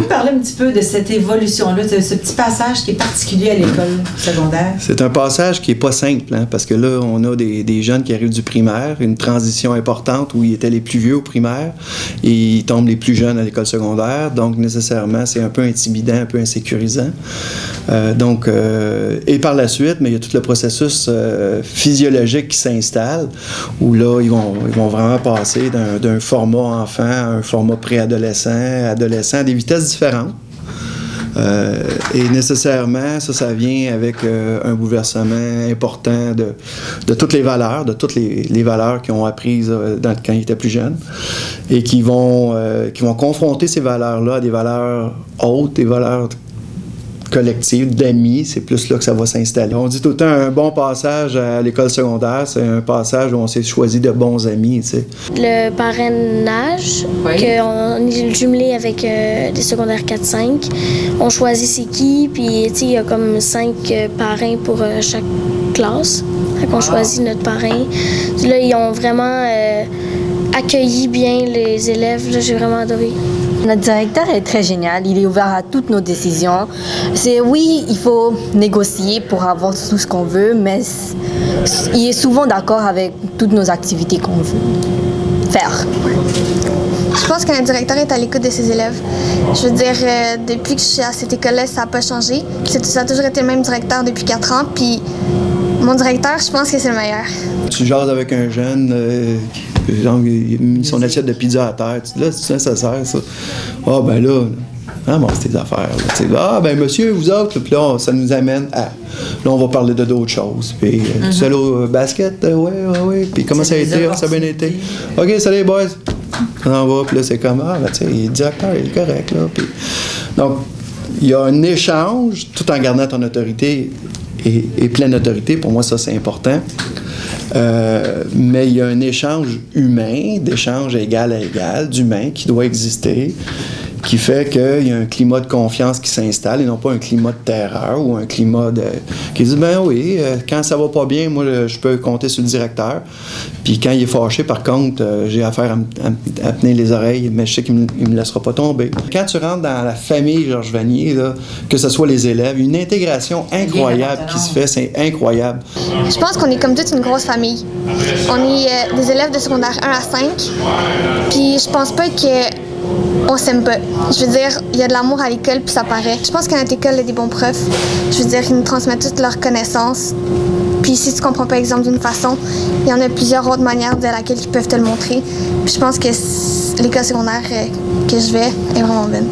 vous parler un petit peu de cette évolution-là, de ce petit passage qui est particulier à l'école secondaire? C'est un passage qui n'est pas simple, hein, parce que là, on a des jeunes qui arrivent du primaire, une transition importante où ils étaient les plus vieux au primaire et ils tombent les plus jeunes à l'école secondaire. Donc, nécessairement, c'est un peu intimidant, un peu insécurisant. Et par la suite, mais il y a tout le processus physiologique qui s'installe où là, ils vont vraiment passer d'un format enfant à un format préadolescent, adolescent, à des vitesses différentes. Et nécessairement, ça vient avec un bouleversement important de toutes les valeurs, de toutes les valeurs qu'ils ont apprises quand ils étaient plus jeunes et qui vont confronter ces valeurs-là à des valeurs hautes, des valeurs collective, d'amis, c'est plus là que ça va s'installer. On dit tout le temps un bon passage à l'école secondaire, c'est un passage où on s'est choisi de bons amis, tu sais. Le parrainage, oui. Qu'on est jumelé avec des secondaires 4-5. On choisit c'est qui, puis il y a comme 5 parrains pour chaque classe. Fait qu'on choisit notre parrain. Là, ils ont vraiment accueilli bien les élèves. Là, j'ai vraiment adoré. Notre directeur est très génial, il est ouvert à toutes nos décisions. Oui, il faut négocier pour avoir tout ce qu'on veut, mais il est souvent d'accord avec toutes nos activités qu'on veut faire. Je pense qu'un directeur est à l'écoute de ses élèves. Je veux dire, depuis que je suis à cette école-là, ça n'a pas changé. Ça a toujours été le même directeur depuis 4 ans, puis mon directeur, je pense que c'est le meilleur. Tu jases avec un jeune... genre, il a mis son assiette de pizza à terre. Tu dis, là, c'est nécessaire, ça. Ah, ben là, ah, bon, c'est tes affaires. Là. Ah, ben monsieur, vous autres, puis là, ça nous amène à. Là, on va parler de d'autres choses. Puis, seul au basket, ouais. Puis, comment ça a été? Ça a bien été. OK, salut, boys. On en va, puis là, c'est comme, ah, ben, tu sais, il est directeur, il est correct, là. Puis, donc, il y a un échange tout en gardant ton autorité et pleine autorité. Pour moi, ça, c'est important. Mais il y a un échange humain, d'échange égal à égal, d'humain qui doit exister, qui fait qu'il y a un climat de confiance qui s'installe et non pas un climat de terreur ou un climat qui dit, ben oui, quand ça va pas bien, moi, je peux compter sur le directeur. Puis quand il est fâché, par contre, j'ai affaire à tenir les oreilles, mais je sais qu'il me laissera pas tomber. Quand tu rentres dans la famille Georges Vanier, là, que ce soit les élèves, une intégration incroyable qui se fait, c'est incroyable. Je pense qu'on est comme toute une grosse famille. On est des élèves de secondaire 1 à 5, puis je pense pas qu'on s'aime pas. Je veux dire, il y a de l'amour à l'école, puis ça paraît. Je pense qu'à notre école, il y a des bons profs. Je veux dire, ils nous transmettent toutes leurs connaissances. Puis si tu comprends pas l'exemple d'une façon, il y en a plusieurs autres manières de laquelle ils peuvent te le montrer. Puis je pense que l'école secondaire que je vais est vraiment bonne.